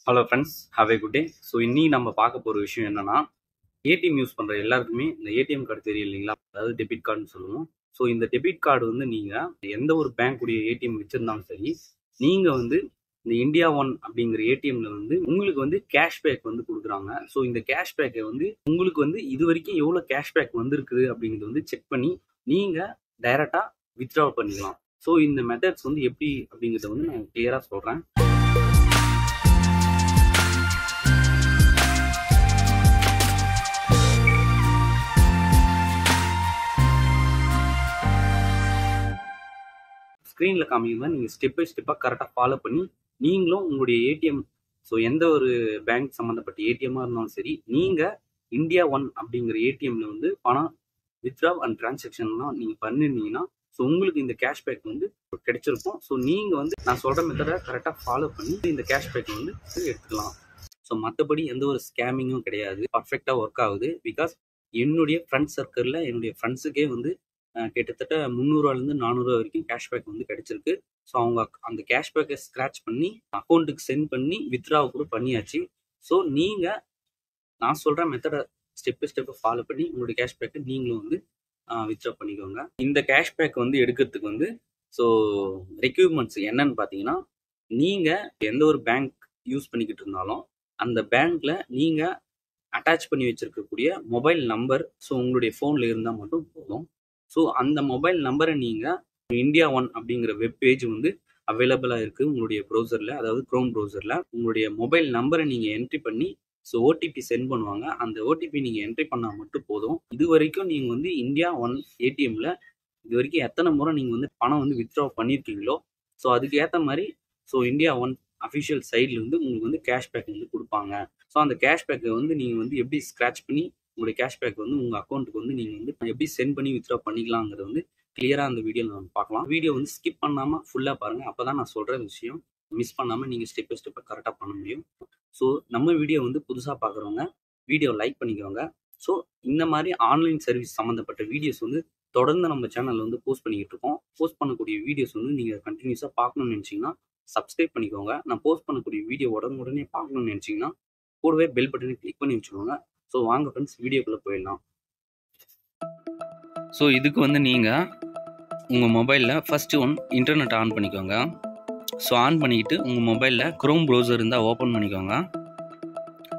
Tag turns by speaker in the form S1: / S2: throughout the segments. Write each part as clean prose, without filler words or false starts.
S1: Hello friends, have a good day. So இன்னைக்கு நம்ம பார்க்க போகிற விஷயம் என்னன்னா, ஏடிஎம் யூஸ் பண்ணுற எல்லாருக்குமே இந்த ஏடிஎம் கார்டு தெரியும் இல்லைங்களா? அதாவது டெபிட் கார்டுன்னு சொல்லுவோம். ஸோ இந்த டெபிட் கார்டு வந்து நீங்கள் எந்த ஒரு பேங்க்குடைய ஏடிஎம் வச்சுருந்தாலும் சரி, நீங்கள் வந்து இந்த இந்தியா ஒன் அப்படிங்கிற ஏடிஎம்ல வந்து உங்களுக்கு வந்து கேஷ்பேக் வந்து கொடுக்குறாங்க. ஸோ இந்த கேஷ்பேக்கை வந்து உங்களுக்கு வந்து இது வரைக்கும் எவ்வளோ கேஷ்பேக் வந்திருக்குது அப்படிங்கிறது வந்து செக் பண்ணி நீங்கள் டைரெக்டாக வித்ட்ரா பண்ணிக்கலாம். ஸோ இந்த மெத்தட்ஸ் வந்து எப்படி அப்படிங்கிறத வந்து நான் கிளியராக சொல்கிறேன். ஸ்க்ரீனில் காமிக்கிற மாதிரி நீங்கள் ஸ்டெப் பை ஸ்டெப்பாக கரெக்டாக ஃபாலோ பண்ணி நீங்களும் உங்களுடைய ஏடிஎம், ஸோ எந்த ஒரு பேங்க் சம்மந்தப்பட்ட ஏடிஎம்மாக இருந்தாலும் சரி, நீங்கள் இந்தியா ஒன் அப்படிங்கிற ஏடிஎம்ல வந்து பணம் வித்ட்ரா அண்ட் டிரான்சாக்ஷன்லாம் நீங்கள் பண்ணிருந்தீங்கன்னா ஸோ உங்களுக்கு இந்த கேஷ்பேக் வந்து கிடைச்சிருக்கும். ஸோ நீங்கள் வந்து நான் சொல்கிற மெத்தடை கரெக்டாக ஃபாலோ பண்ணி இந்த கேஷ்பேக் வந்து எடுத்துக்கலாம். ஸோ மற்றபடி எந்த ஒரு ஸ்கேமிங்கும் கிடையாது, பர்ஃபெக்டாக ஒர்க் ஆகுது. பிகாஸ் என்னுடைய ஃப்ரெண்ட்ஸ் சர்க்கிளில் என்னுடைய ஃப்ரெண்ட்ஸுக்கே வந்து கிட்டத்தட்ட 300 400 வரைக்கும் கேஷ்பேக் வந்து கிடைச்சிருக்கு. ஸோ அவங்க அந்த கேஷ்பேக்கை ஸ்க்ராட்ச் பண்ணி அக்கௌண்ட்டுக்கு சென்ட் பண்ணி வித்ட்ரா கூட பண்ணியாச்சு. ஸோ நீங்கள் நான் சொல்கிற மெத்தடை ஸ்டெப் பை ஸ்டெப்பை ஃபாலோ பண்ணி உங்களுடைய கேஷ்பேக்கை நீங்களும் வந்து வித்ட்ரா பண்ணிக்கோங்க. இந்த கேஷ்பேக் வந்து எடுக்கிறதுக்கு வந்து ஸோ ரெக்யூர்மெண்ட்ஸ் என்னன்னு பார்த்தீங்கன்னா, நீங்கள் எந்த ஒரு பேங்க் யூஸ் பண்ணிக்கிட்டு இருந்தாலும் அந்த பேங்க்கில் நீங்கள் அட்டாச் பண்ணி வச்சுருக்கக்கூடிய மொபைல் நம்பர் ஸோ உங்களுடைய ஃபோனில் இருந்தால் மட்டும் போதும். ஸோ அந்த மொபைல் நம்பரை நீங்கள் இந்தியா ஒன் அப்படிங்கிற வெப் பேஜ் வந்து அவைலபிளாக இருக்குது உங்களுடைய ப்ரௌசரில், அதாவது க்ரோம் ப்ரௌசரில். உங்களுடைய மொபைல் நம்பரை நீங்கள் என்ட்ரி பண்ணி ஸோ ஓடிபி சென்ட் பண்ணுவாங்க. அந்த ஓடிபி நீங்கள் என்ட்ரி பண்ணால் மட்டும் போதும். இது வரைக்கும் நீங்கள் வந்து இந்தியா ஒன் ஏடிஎம்ல இது வரைக்கும் எத்தனை முறை நீங்கள் வந்து பணம் வந்து வித்ட்ரா பண்ணியிருக்கீங்களோ ஸோ அதுக்கு ஏற்ற மாதிரி ஸோ இந்தியா ஒன் அஃபிஷியல் சைடில் வந்து உங்களுக்கு வந்து கேஷ்பேக் வந்து கொடுப்பாங்க. ஸோ அந்த கேஷ்பேக்கை வந்து நீங்கள் வந்து எப்படி ஸ்க்ராட்ச் பண்ணி உங்களுடைய கேஷ்பேக் வந்து உங்கள் அக்கௌண்ட்டுக்கு வந்து நீங்கள் வந்து எப்படி சென்ட் பண்ணி வித்ட்ரா பண்ணிக்கலாங்கிறத வந்து கிளியராக அந்த வீடியோவில் நம்ம பார்க்கலாம். வீடியோ வந்து ஸ்கிப் பண்ணாமல் ஃபுல்லாக பாருங்கள். அப்போ தான் நான் சொல்கிற விஷயம் மிஸ் பண்ணாமல் நீங்கள் ஸ்டெப் பை ஸ்டெப்பை கரெக்டாக பண்ண முடியும். ஸோ நம்ம வீடியோ வந்து புதுசாக பார்க்குறவங்க வீடியோ லைக் பண்ணிக்கோங்க. ஸோ இந்த மாதிரி ஆன்லைன் சர்வீஸ் சம்மந்தப்பட்ட வீடியோஸ் வந்து தொடர்ந்து நம்ம சேனலில் வந்து போஸ்ட் பண்ணிக்கிட்டு இருக்கோம். போஸ்ட் பண்ணக்கூடிய வீடியோஸ் வந்து நீங்கள் கண்டினியூஸாக பார்க்கணும்னு நினச்சிங்கன்னா சப்ஸ்கிரைப் பண்ணிக்கோங்க. நான் போஸ்ட் பண்ணக்கூடிய வீடியோ உடனே பார்க்கணும்னு நினச்சிங்கன்னா கூடவே பெல் பட்டனை கிளிக் பண்ணி வச்சுக்கோங்க. ஸோ வாங்க ஃப்ரெண்ட்ஸ், வீடியோக்குள்ளே போயிடலாம். ஸோ இதுக்கு வந்து நீங்கள் உங்கள் மொபைலில் ஃபஸ்ட்டு இன்டர்நெட் ஆன் பண்ணிக்கோங்க. ஸோ ஆன் பண்ணிக்கிட்டு உங்கள் மொபைலில் க்ரோம் ப்ரௌசர் இருந்தால் ஓப்பன் பண்ணிக்கோங்க.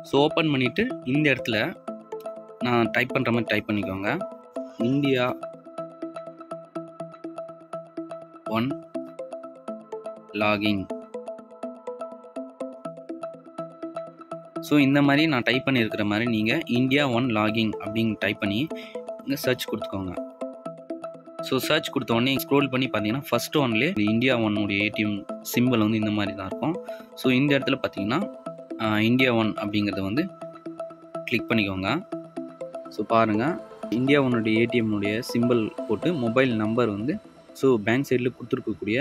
S1: ஸோ ஓப்பன் பண்ணிவிட்டு இந்த இடத்துல நான் டைப் பண்ணுற மாதிரி டைப் பண்ணிக்கோங்க. India one logging. ஸோ இந்த மாதிரி நான் டைப் பண்ணியிருக்கிற மாதிரி நீங்கள் இந்தியா ஒன் லாகிங் அப்படின்னு டைப் பண்ணி இங்கே சர்ச் கொடுத்துக்கோங்க. ஸோ சர்ச் கொடுத்த உடனே ஸ்க்ரோல் பண்ணி பார்த்தீங்கன்னா ஃபஸ்ட் ஒன்லேயே இந்தியா ஒன்னுடைய ஏடிஎம் சிம்பிள் வந்து இந்த மாதிரி தான் இருக்கும். ஸோ இந்த இடத்துல பார்த்தீங்கன்னா இந்தியா ஒன் அப்படிங்கிறத வந்து கிளிக் பண்ணிக்கோங்க. ஸோ பாருங்கள், இந்தியா ஒன்னுடைய ஏடிஎம்னுடைய சிம்பிள் போட்டு மொபைல் நம்பர் வந்து ஸோ பேங்க் சைடில் கொடுத்துருக்கக்கூடிய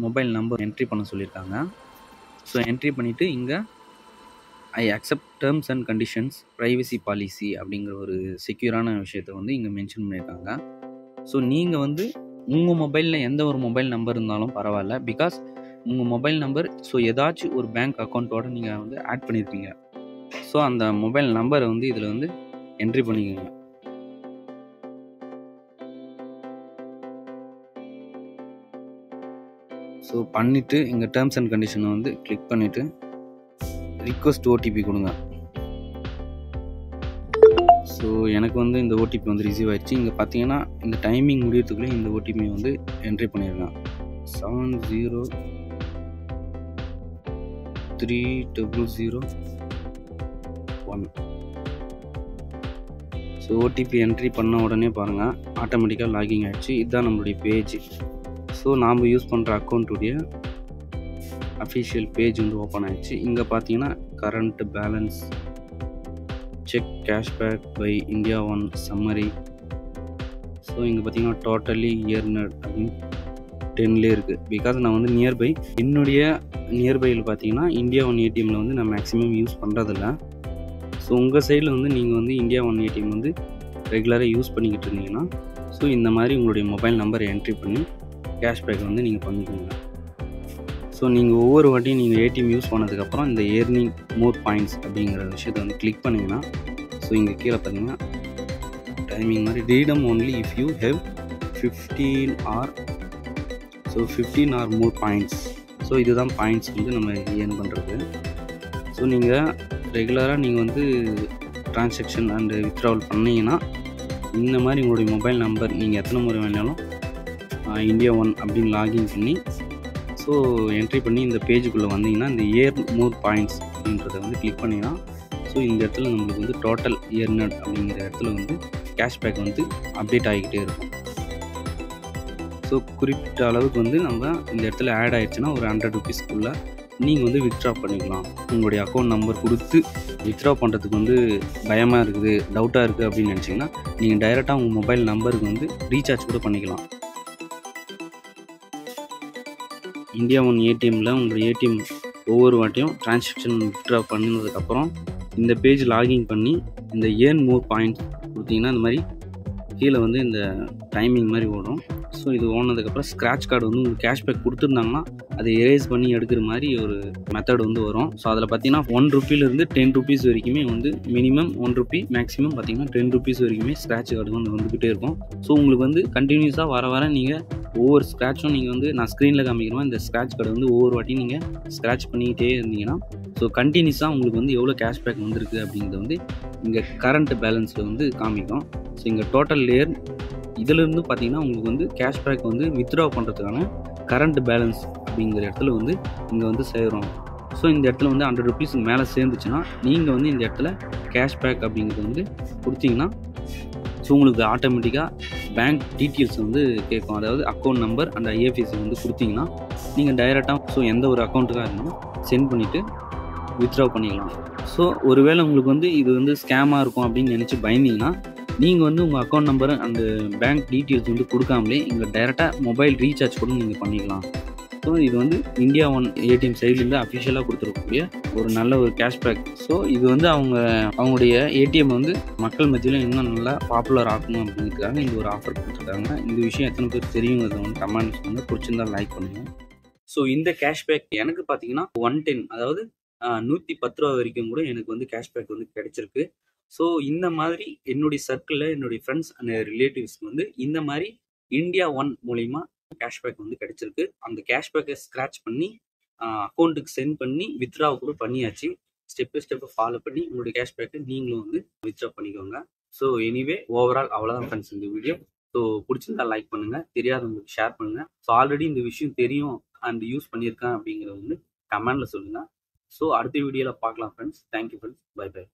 S1: மொபைல் நம்பர் என்ட்ரி பண்ண சொல்லியிருக்காங்க. ஸோ என்ட்ரி பண்ணிவிட்டு இங்கே I accept terms and conditions privacy policy அப்படிங்கிற ஒரு செக்யூரான விஷயத்தை வந்து இங்கே மென்ஷன் பண்ணியிருக்காங்க. ஸோ நீங்கள் வந்து உங்கள் மொபைலில் எந்த ஒரு மொபைல் நம்பர் இருந்தாலும் பரவாயில்ல. பிகாஸ் உங்கள் மொபைல் நம்பர் ஸோ ஏதாச்சும் ஒரு பேங்க் அக்கௌண்ட்டோடு நீங்கள் வந்து ஆட் பண்ணியிருக்கீங்க. ஸோ அந்த மொபைல் நம்பரை வந்து இதில் வந்து என்ட்ரி பண்ணிக்கோங்க. ஸோ பண்ணிவிட்டு இங்கே டேர்ம்ஸ் அண்ட் கண்டிஷனை வந்து கிளிக் பண்ணிவிட்டு ரிக்வெஸ்ட் ஓடிபி கொடுங்க. ஸோ எனக்கு வந்து இந்த ஓடிபி வந்து ரிசீவ் ஆயிடுச்சு. இங்கே பார்த்தீங்கன்னா இந்த டைமிங் முடியறதுக்குள்ளே இந்த ஓடிபி வந்து என்ட்ரி பண்ணியிருக்கேன். 703001. ஸோ ஓடிபி என்ட்ரி பண்ண உடனே பாருங்கள் ஆட்டோமேட்டிக்காக லாகிங் ஆகிடுச்சு. இதுதான் நம்மளுடைய பேஜ். ஸோ நாம் யூஸ் பண்ணுற அக்கௌண்ட்டுடைய அஃபிஷியல் பேஜ் வந்து ஓப்பன் ஆகிடுச்சு. இங்கே பார்த்தீங்கன்னா current balance, check cashback by India one summary. So இங்கே பார்த்தீங்கன்னா டோட்டலி இயர்னட் அப்படின்னு 10லே இருக்குது. பிகாஸ் நான் வந்து நியர்பை என்னுடைய நியர்பையில் பார்த்தீங்கன்னா இந்தியா ஒன் ஏடிஎம்மில் வந்து நான் மேக்ஸிமம் யூஸ் பண்ணுறதில்ல. ஸோ உங்கள் சைடில் வந்து நீங்கள் வந்து இந்தியா ஒன் ஏடிஎம் வந்து ரெகுலராக யூஸ் பண்ணிக்கிட்டு இருந்தீங்கன்னா ஸோ இந்த மாதிரி உங்களுடைய மொபைல் நம்பரை என்ட்ரி பண்ணி கேஷ்பேக் வந்து நீங்கள் பண்ணிக்கோங்க. ஸோ நீங்கள் ஒவ்வொரு வாட்டியும் நீங்கள் ஏடிஎம் யூஸ் பண்ணதுக்கப்புறம் இந்த ஏர்னிங் மோர் பாயிண்ட்ஸ் அப்படிங்கிற விஷயத்தை வந்து கிளிக் பண்ணிங்கன்னா, ஸோ இங்கே கீழே பார்த்தீங்கன்னா டைமிங் மாதிரி redeem only if you have 15 or so 15 or more points. So இதுதான் பாயிண்ட்ஸ் வந்து நம்ம ஏர்ன் பண்ணுறது. ஸோ நீங்கள் ரெகுலராக நீங்கள் வந்து ட்ரான்சாக்ஷன் அண்டு வித்ட்ராவல் பண்ணிங்கன்னா இந்த மாதிரி உங்களுடைய மொபைல் நம்பர் நீங்கள் எத்தனை முறை வேணாலும் இந்தியா ஒன் அப்படின்னு லாகின் பண்ணி ஸோ என்ட்ரி பண்ணி இந்த பேஜுக்குள்ளே வந்தீங்கன்னா இந்த ஏர் மோர் பாயிண்ட்ஸ் அப்படின்றத வந்து கிளிக் பண்ணிங்கன்னா ஸோ இந்த இடத்துல நம்மளுக்கு வந்து டோட்டல் ஏர்னட் அப்படிங்கிற இடத்துல வந்து கேஷ்பேக் வந்து அப்டேட் ஆகிக்கிட்டே இருக்கும். ஸோ குறிப்பிட்ட அளவுக்கு வந்து நம்ம இந்த இடத்துல ஆட் ஆகிடுச்சுன்னா ஒரு 100 ருபீஸ்க்குள்ளே நீங்கள் வந்து வித்ட்ரா பண்ணிக்கலாம். உங்களுடைய அக்கௌண்ட் நம்பர் கொடுத்து வித்ட்ரா பண்ணுறதுக்கு வந்து பயமாக இருக்குது, டவுட்டாக இருக்குது அப்படின்னு நினச்சிங்கன்னா நீங்கள் டைரெக்டாக உங்கள் மொபைல் நம்பருக்கு வந்து ரீசார்ஜ் கூட பண்ணிக்கலாம். இந்தியா ஒன் ஏடிஎம்மில் உங்கள் ஏடிஎம் ஒவ்வொரு வாட்டியும் ட்ரான்சாக்ஷன் வித்ட்ரா பண்ணதுக்கப்புறம் இந்த பேஜ் லாகின் பண்ணி இந்த ஏர்ன் மோர் பாயிண்ட்ஸ் கொடுத்தீங்கன்னா இந்த மாதிரி கீழே வந்து இந்த டைமிங் மாதிரி ஓடும். ஸோ இது ஓனதுக்கப்புறம் ஸ்க்ராட்ச் கார்டு வந்து உங்களுக்கு கேஷ்பேக் கொடுத்துருந்தாங்கன்னா அதை எரேஸ் பண்ணி எடுக்கிற மாதிரி ஒரு மெத்தட் வந்து வரும். ஸோ அதில் பார்த்தீங்கன்னா 1 ருபீலேருந்து 10 ருபீஸ் வரைக்குமே வந்து மினிமம் 1 ருபி மேக்ஸிமம் பார்த்தீங்கன்னா 10 ருபீஸ் வரைக்குமே ஸ்க்ராட்ச் கார்டு வந்து வந்துக்கிட்டே இருக்கும். ஸோ உங்களுக்கு வந்து கண்டினியூஸாக வர நீங்கள் ஒவ்வொரு ஸ்க்ராட்சும் நீங்கள் வந்து நான் ஸ்க்ரீனில் காமிக்கிறோம் இந்த ஸ்க்ராட்ச் கார்டு வந்து ஒவ்வொரு வாட்டியும் நீங்கள் ஸ்க்ராட்ச் பண்ணிக்கிட்டே இருந்தீங்கன்னா ஸோ கண்டினியூஸாக உங்களுக்கு வந்து எவ்வளோ கேஷ்பேக் வந்திருக்கு அப்படிங்கிறது வந்து இங்கே கரண்ட் பேலன்ஸில் வந்து காமிக்கும். ஸோ இங்கே டோட்டல் லேயர் இதிலிருந்து பார்த்தீங்கன்னா உங்களுக்கு வந்து கேஷ்பேக் வந்து வித்ட்ரா பண்ணுறதுக்கான கரண்ட் பேலன்ஸ் அப்படிங்கிற இடத்துல வந்து இங்கே வந்து சேரும். ஸோ இந்த இடத்துல வந்து 100 ருபீஸ் மேலே சேர்ந்துச்சுன்னா நீங்கள் வந்து இந்த இடத்துல கேஷ்பேக் அப்படிங்கிறது வந்து கொடுத்தீங்கன்னா ஸோ உங்களுக்கு ஆட்டோமேட்டிக்காக பேங்க் டீட்டெயில்ஸ் வந்து கேட்கும். அதாவது அக்கௌண்ட் நம்பர் அண்ட் ஐஎஃப்எஸ்சி வந்து கொடுத்தீங்கன்னா நீங்கள் டைரெக்டாக ஸோ எந்த ஒரு அக்கௌண்ட்டுக்காக இருந்தாலும் சென்ட் பண்ணிவிட்டு வித்ட்ரா பண்ணிக்கலாம். ஸோ ஒருவேளை உங்களுக்கு வந்து இது வந்து ஸ்கேமாக இருக்கும் அப்படின்னு நினச்சி பயந்தீங்கன்னா நீங்கள் வந்து உங்கள் account number and bank details வந்து கொடுக்காமலே இங்கே டைரெக்டாக மொபைல் ரீசார்ஜ் கூட நீங்கள் பண்ணிக்கலாம். ஸோ இது வந்து இந்தியா ஒன் ஏடிஎம் சைட்லேருந்து அஃபிஷியலாக கொடுத்துருக்கக்கூடிய ஒரு நல்ல ஒரு கேஷ்பேக். ஸோ இது வந்து அவங்களுடைய ஏடிஎம் வந்து மக்கள் மத்தியில் இன்னும் நல்லா பாப்புலர் ஆகணும் அப்படிங்கிறதுக்காக இந்த ஒரு ஆஃபர் கொடுத்துருக்காங்க. இந்த விஷயம் எத்தனை பேர் தெரியுங்கிறத வந்து கமெண்ட்ஸ் வந்து பிடிச்சிருந்தா லைக் பண்ணுங்கள். ஸோ இந்த கேஷ்பேக் எனக்கு பார்த்தீங்கன்னா 110 அதாவது 110 ரூபா வரைக்கும் கூட எனக்கு வந்து கேஷ்பேக் வந்து கிடைச்சிருக்கு. ஸோ இந்த மாதிரி என்னுடைய சர்க்கிளில் என்னுடைய ஃப்ரெண்ட்ஸ் அண்ட் ரிலேட்டிவ்ஸ்க்கு வந்து இந்த மாதிரி இந்தியா ஒன் மூலிமா கேஷ்பேக் வந்து கிடைச்சிருக்கு. அந்த கேஷ்பேக்கை ஸ்க்ராட்ச் பண்ணி அக்கௌண்ட்டுக்கு சென்ட் பண்ணி வித்ட்ரா கூட பண்ணியாச்சு. ஸ்டெப் பை ஸ்டெப்பை ஃபாலோ பண்ணி உங்களுடைய கேஷ்பேக்கை நீங்களும் வந்து வித்ட்ரா பண்ணிக்கோங்க. ஸோ எனிவே ஓவரால் அவ்வளோதான் ஃப்ரெண்ட்ஸ் இந்த வீடியோ. ஸோ பிடிச்சிருந்தா லைக் பண்ணுங்கள், தெரியாதவங்களுக்கு ஷேர் பண்ணுங்கள். ஸோ ஆல்ரெடி இந்த விஷயம் தெரியும் அண்ட் யூஸ் பண்ணியிருக்கேன் அப்படிங்கிறத வந்து கமெண்டில் சொல்லுங்கள். ஸோ அடுத்த வீடியோவில் பார்க்கலாம் friends. Thank you friends. Bye by.